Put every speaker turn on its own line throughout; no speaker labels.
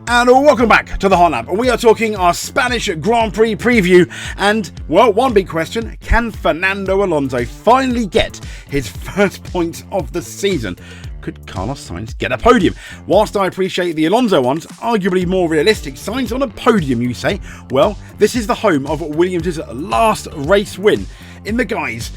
And welcome back to the Hot Lap. We are talking our Spanish Grand Prix preview. And, well, one big question. Can Fernando Alonso finally get his first points of the season? Could Carlos Sainz get a podium? Whilst I appreciate the Alonso ones, arguably more realistic, Sainz on a podium, you say? Well, this is the home of Williams' last race win in the guise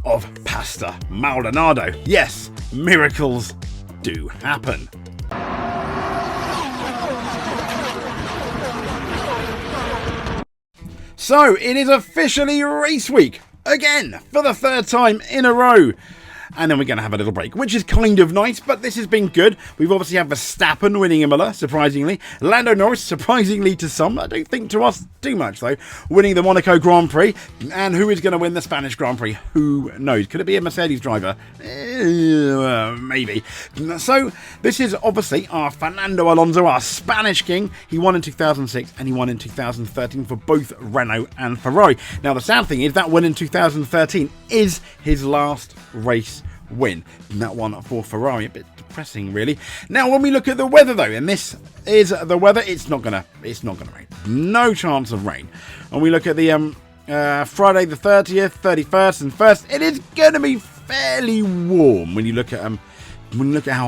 of Pasta Maldonado. Yes, miracles do happen. So, it is officially race week, again, for the third time in a row. And then we're going to have a little break, which is kind of nice, but this has been good. We've obviously had Verstappen winning Imola, surprisingly. Lando Norris, surprisingly to some, I don't think to us too much though, winning the Monaco Grand Prix. And who is going to win the Spanish Grand Prix? Who knows? Could it be a Mercedes driver? Maybe. So, this is obviously our Fernando Alonso, our Spanish king. He won in 2006 and he won in 2013 for both Renault and Ferrari. Now, the sad thing is that win in 2013 is his last race win. And that one for Ferrari, a bit depressing really. Now when we look at the weather though, and this is the weather, it's not gonna rain. No chance of rain. And we look at the Friday the 30th, 31st and 1st, it is gonna be fairly warm when you look at how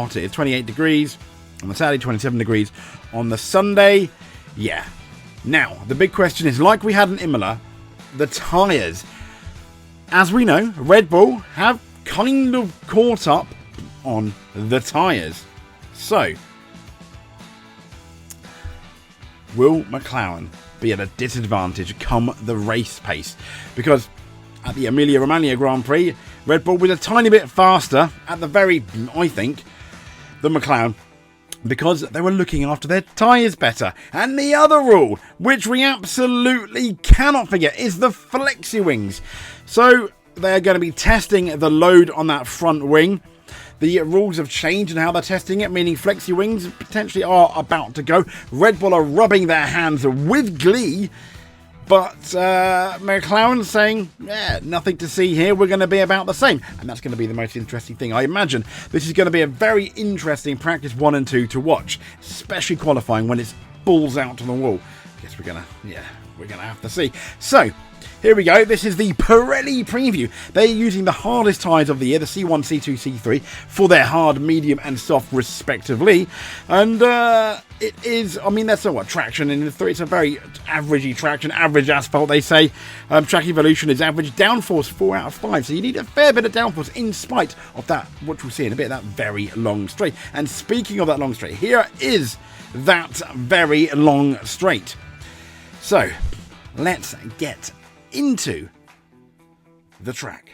hot it is. 28 degrees on the Saturday, 27 degrees on the Sunday. Yeah. Now the big question is, like we had in Imola, the tyres. As we know, Red Bull have kind of caught up on the tyres. So, will McLaren be at a disadvantage come the race pace? Because at the Emilia-Romagna Grand Prix, Red Bull was a tiny bit faster at the very, I think, than McLaren, because they were looking after their tyres better. And the other rule, which we absolutely cannot forget, is the flexi wings. So they're going to be testing the load on that front wing. The rules have changed in how they're testing it, meaning flexi wings potentially are about to go. Red Bull are rubbing their hands with glee, but McLaren saying, yeah, nothing to see here. We're going to be about the same. And that's going to be the most interesting thing. I imagine this is going to be a very interesting practice 1 and 2 to watch, especially qualifying when it's balls out to the wall. I guess we're going to have to see. So, here we go. This is the Pirelli preview. They're using the hardest tyres of the year, the C1, C2, C3, for their hard, medium and soft respectively. And it is, I mean, that's what traction in the 3. It's a very averagey traction, average asphalt, they say. Track evolution is average. Downforce 4 out of 5. So you need a fair bit of downforce in spite of that, which we'll see in a bit, that very long straight. And speaking of that long straight, here is that very long straight. So, let's get into the track.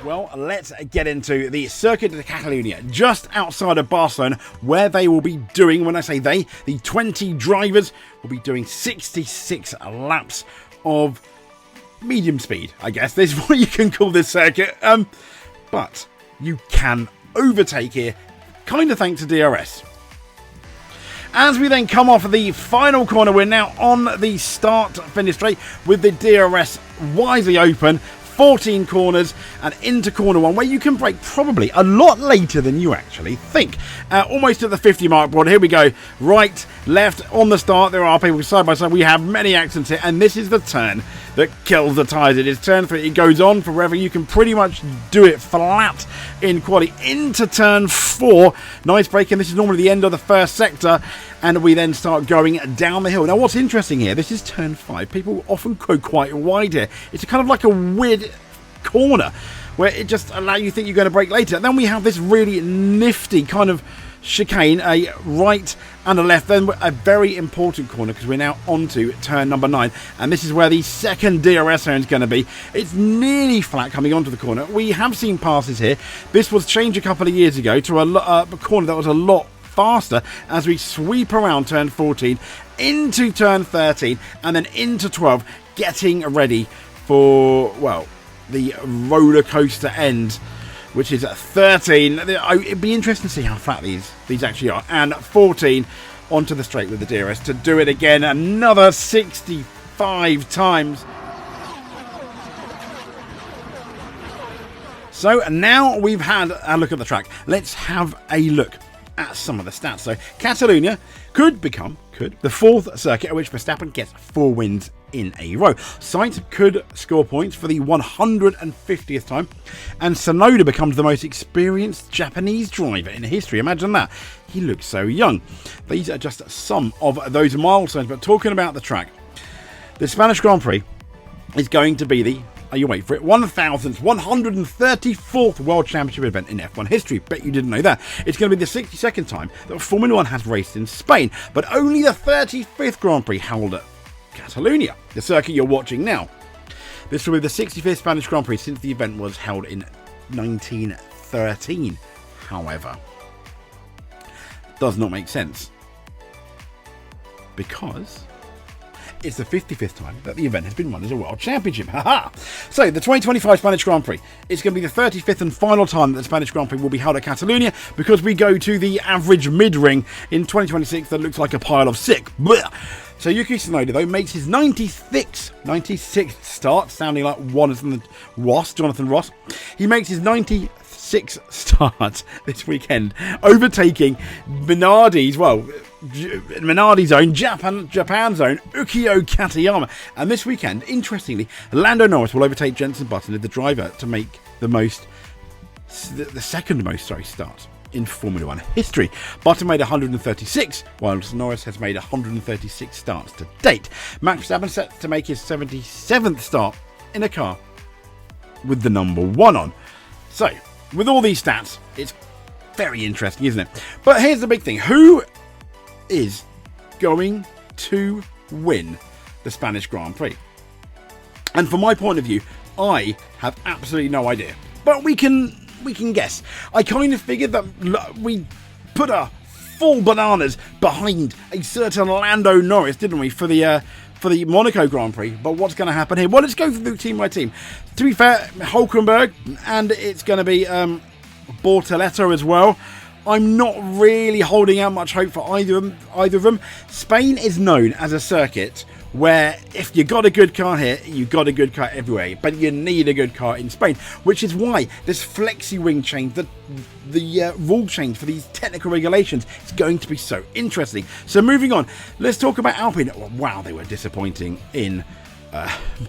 Well, let's get into the Circuit de Catalunya, just outside of Barcelona, where they will be doing, when I say they, the 20 drivers will be doing 66 laps of medium speed, I guess. This is what you can call this circuit. But you can overtake here, kind of thanks to DRS. As we then come off the final corner, we're now on the start-finish straight with the DRS wisely open. 14 corners and into corner 1, where you can brake probably a lot later than you actually think. Almost at the 50 mark board. Here we go. Right, left on the start. There are people side by side. We have many accidents here, and this is the turn that kills the tyres. It is turn 3. It goes on forever. You can pretty much do it flat in quali into turn 4. Nice braking. This is normally the end of the first sector, and we then start going down the hill. Now, what's interesting here, this is turn 5. People often go quite wide here. It's kind of like a weird corner where it just allows you to think you're going to brake later. Then we have this really nifty kind of chicane, a right and a left, then a very important corner because we're now onto turn number 9, and this is where the second DRS zone is going to be. It's nearly flat coming onto the corner. We have seen passes here. This was changed a couple of years ago to a corner that was a lot faster as we sweep around turn 14 into turn 13 and then into 12, getting ready for, well, the roller coaster end, which is at 13. It'd be interesting to see how flat these actually are. And 14 onto the straight with the DRS to do it again another 65 times. So now we've had a look at the track. Let's have a look at some of the stats. So Catalunya could become the fourth circuit at which Verstappen gets 4 wins in a row. Sainz could score points for the 150th time, and Tsunoda becomes the most experienced Japanese driver in history. Imagine that. He looks so young. These are just some of those milestones. But talking about the track, the Spanish Grand Prix is going to be the, you wait for it, 1,134th World Championship event in F1 history. Bet you didn't know that. It's going to be the 62nd time that Formula 1 has raced in Spain, but only the 35th Grand Prix held at Catalunya, the circuit you're watching now. This will be the 65th Spanish Grand Prix since the event was held in 1913. However, does not make sense, because it's the 55th time that the event has been run as a World Championship. Haha! So, the 2025 Spanish Grand Prix is going to be the 35th and final time that the Spanish Grand Prix will be held at Catalunya, because we go to the average mid-ring in 2026 that looks like a pile of sick. Blech. So, Yuki Tsunoda, though, makes his 96th start, sounding like Jonathan Ross. He makes his 96th start this weekend, overtaking Minardi's own Japan's own Ukio Katayama. And this weekend, interestingly, Lando Norris will overtake Jenson Button as the driver to make the second most starts in Formula 1 history. Button made 136, whilst Norris has made 136 starts to date. Max Verstappen set to make his 77th start in a car with the number 1 on. So, with all these stats, it's very interesting, isn't it? But here's the big thing. Who is going to win the Spanish Grand Prix? And from my point of view, I have absolutely no idea. But we can guess. I kind of figured that we put a full bananas behind a certain Lando Norris, didn't we, for the Monaco Grand Prix. But what's going to happen here? Well, let's go through team by team. To be fair, Hulkenberg, and it's going to be Bortoleto as well. I'm not really holding out much hope for either of them. Spain is known as a circuit where if you got a good car here, you got a good car everywhere, but you need a good car in Spain, which is why this flexi wing change, the rule change for these technical regulations, is going to be so interesting. So moving on, let's talk about Alpine. Wow, they were disappointing in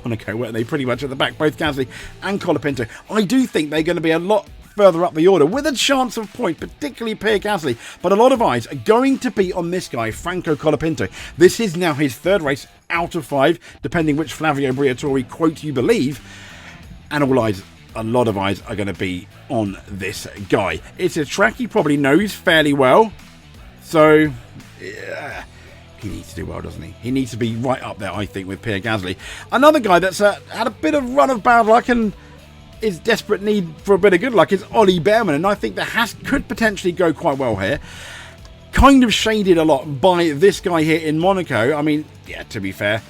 Monaco, weren't they? Pretty much at the back, both Gasly and Colapinto. I do think they're going to be a lot further up the order with a chance of point, particularly Pierre Gasly, but a lot of eyes are going to be on this guy, Franco Colapinto. This is now his 3rd race out of 5, depending which Flavio Briatore quote you believe, and a lot of eyes are going to be on this guy. It's a track he probably knows fairly well, so yeah, he needs to do well, doesn't he? He needs to be right up there, I think, with Pierre Gasly. Another guy that's had a bit of run of bad luck and is desperate need for a bit of good luck is Ollie Behrman, and I think that could potentially go quite well here. Kind of shaded a lot by this guy here in Monaco. I mean, yeah, to be fair,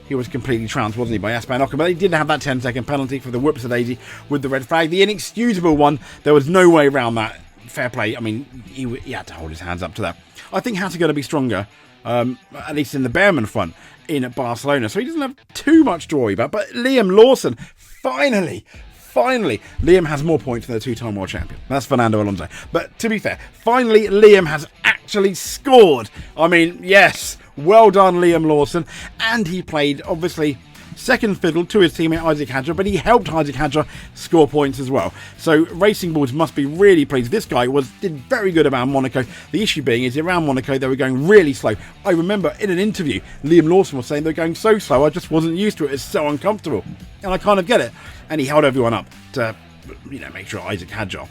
he was completely trounced, wasn't he, by Aspan Ocon, but he did have that 10-second penalty for the whoops-a-daisy with the red flag. The inexcusable one, there was no way around that. Fair play. I mean, he had to hold his hands up to that. I think Haas are going to be stronger, at least in the Behrman front, in Barcelona, so he doesn't have too much to worry about. But Liam Lawson, finally, Liam has more points than the 2-time world champion. That's Fernando Alonso. But to be fair, finally, Liam has actually scored. I mean, yes, well done, Liam Lawson. And he played, obviously, second fiddle to his teammate Isaac Hadjar, but he helped Isaac Hadjar score points as well. So Racing Bulls must be really pleased. This guy did very good around Monaco. The issue being is around Monaco they were going really slow. I remember in an interview Liam Lawson was saying they're going so slow, I just wasn't used to it. It's so uncomfortable. And I kind of get it. And he held everyone up to make sure Isaac Hadjar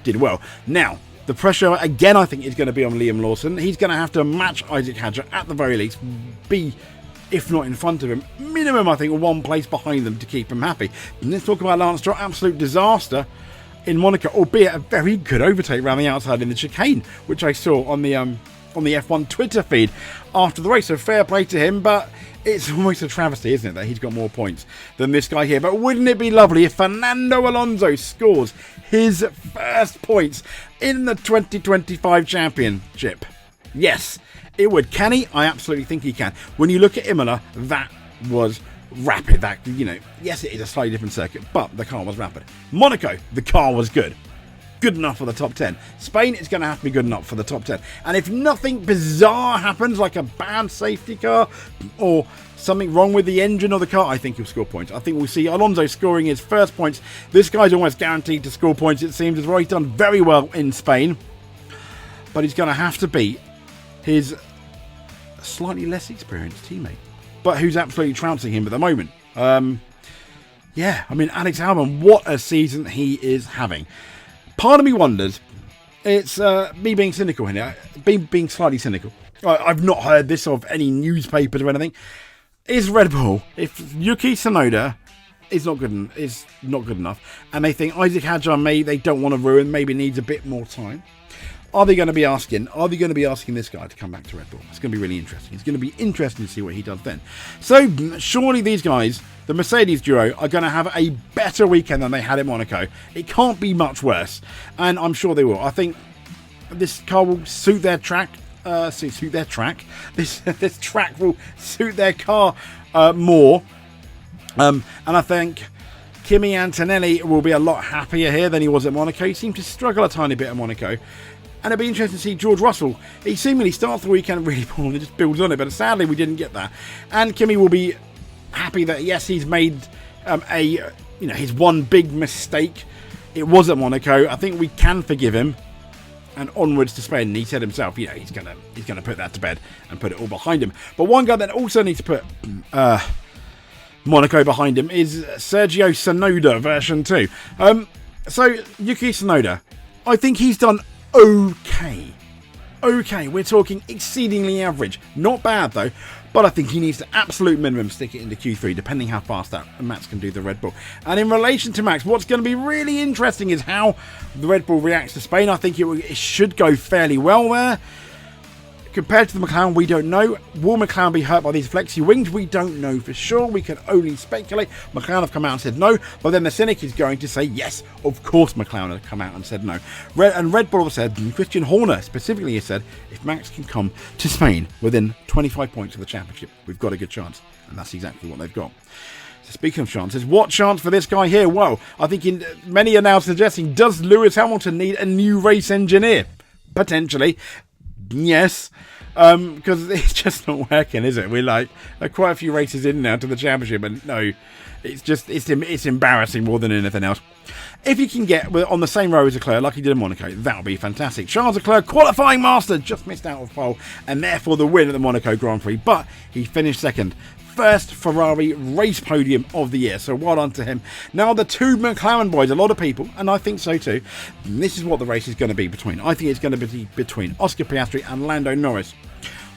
did well. Now, the pressure again I think is going to be on Liam Lawson. He's going to have to match Isaac Hadjar at the very least, be, if not in front of him, minimum, I think, 1 place behind them to keep him happy. And let's talk about Lance Stroll. Absolute disaster in Monaco, albeit a very good overtake around the outside in the chicane, which I saw on the F1 Twitter feed after the race. So fair play to him, but it's almost a travesty, isn't it, that he's got more points than this guy here. But wouldn't it be lovely if Fernando Alonso scores his first points in the 2025 championship? Yes, it would. Can he? I absolutely think he can. When you look at Imola, that was rapid. That, you know, yes, it is a slightly different circuit, but the car was rapid. Monaco, the car was good. Good enough for the top 10. Spain is going to have to be good enough for the top 10. And if nothing bizarre happens, like a bad safety car or something wrong with the engine or the car, I think he'll score points. I think we'll see Alonso scoring his first points. This guy's almost guaranteed to score points, it seems, as well. He's done very well in Spain. But he's going to have to beat his slightly less experienced teammate, but who's absolutely trouncing him at the moment. Yeah, I mean, Alex Albon, what a season he is having. Part of me wonders, it's me being cynical here, being slightly cynical. I've not heard this of any newspapers or anything. Is Red Bull, if Yuki Tsunoda is not good enough, and they think Isaac Hadjar they don't want to ruin, maybe needs a bit more time, are they going to be asking this guy to come back to Red Bull? It's going to be really interesting. It's going to be interesting to see what he does then. So surely these guys, the Mercedes duo, are going to have a better weekend than they had in Monaco. It can't be much worse, and I'm sure they will. I think this car will suit their track. This track will suit their car more. And I think Kimi Antonelli will be a lot happier here than he was at Monaco. He seemed to struggle a tiny bit at Monaco. And it'll be interesting to see George Russell. He seemingly starts the weekend really poor and just builds on it, but sadly we didn't get that. And Kimi will be happy that, yes, he's made his one big mistake. It was at Monaco. I think we can forgive him. And onwards to Spain. And he said himself, you know, he's gonna put that to bed and put it all behind him. But one guy that also needs to put Monaco behind him is Sergio Tsunoda version 2. So Yuki Tsunoda, I think he's done okay. We're talking exceedingly average. Not bad though, but I think he needs to absolute minimum stick it into Q3, depending how fast that Max can do the Red Bull. And in relation to Max, what's going to be really interesting is how the Red Bull reacts to Spain. I think it should go fairly well there. Compared to the McLaren, we don't know. Will McLaren be hurt by these flexi wings? We don't know for sure. We can only speculate. McLaren have come out and said no, but then the cynic is going to say yes, of course McLaren have come out and said no. Red Bull have said, Christian Horner specifically has said, if Max can come to Spain within 25 points of the championship, we've got a good chance. And that's exactly what they've got. So speaking of chances, what chance for this guy here? Well, I think many are now suggesting, does Lewis Hamilton need a new race engineer? Potentially. Yes, because it's just not working, is it? We're like quite a few races in now to the championship, and no, it's embarrassing more than anything else. If you can get on the same row as Leclerc, like he did in Monaco, that would be fantastic. Charles Leclerc, qualifying master, just missed out of pole, and therefore the win at the Monaco Grand Prix, but he finished second. First Ferrari race podium of the year, so well done to him. Now the two McLaren boys, a lot of people, and I think so too, this is what the race is going to be between. I think it's going to be between Oscar Piastri and Lando Norris,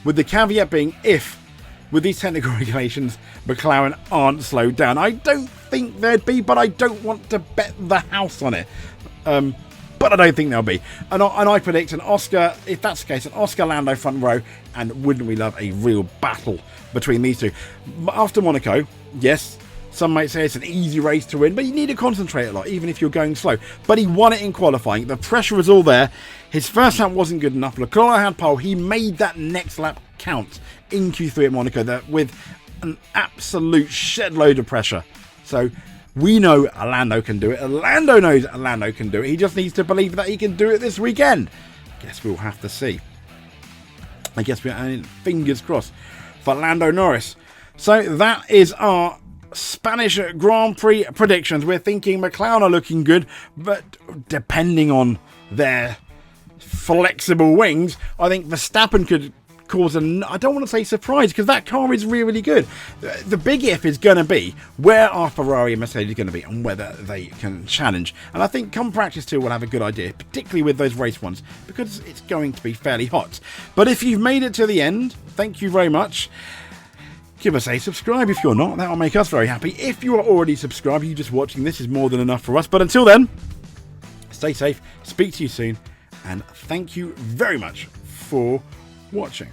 with the caveat being if, with these technical regulations, McLaren aren't slowed down. I don't think they'd be, but I don't want to bet the house on it. But I don't think they'll be. And I predict an Oscar, if that's the case, an Oscar-Lando front row, and wouldn't we love a real battle between these two. After Monaco, yes, some might say it's an easy race to win, but you need to concentrate a lot, even if you're going slow. But he won it in qualifying. The pressure was all there. His first lap wasn't good enough. Leclerc had pole. He made that next lap count in Q3 at Monaco with an absolute shed load of pressure. So we know Lando can do it. Lando knows Lando can do it. He just needs to believe that he can do it this weekend. Guess we'll have to see. I guess we're fingers crossed for Lando Norris. So that is our Spanish Grand Prix predictions. We're thinking McLaren are looking good, but depending on their flexible wings, I think Verstappen could cause I don't want to say surprise, because that car is really good. The big if is going to be where are Ferrari and Mercedes going to be and whether they can challenge. And I think come practice 2 we'll have a good idea, particularly with those race ones, because it's going to be fairly hot. But if you've made it to the end, thank you very much. Give us a subscribe if you're not. That will make us very happy. If you are already subscribed, you just watching this is more than enough for us. But until then, stay safe, speak to you soon, and thank you very much for watching.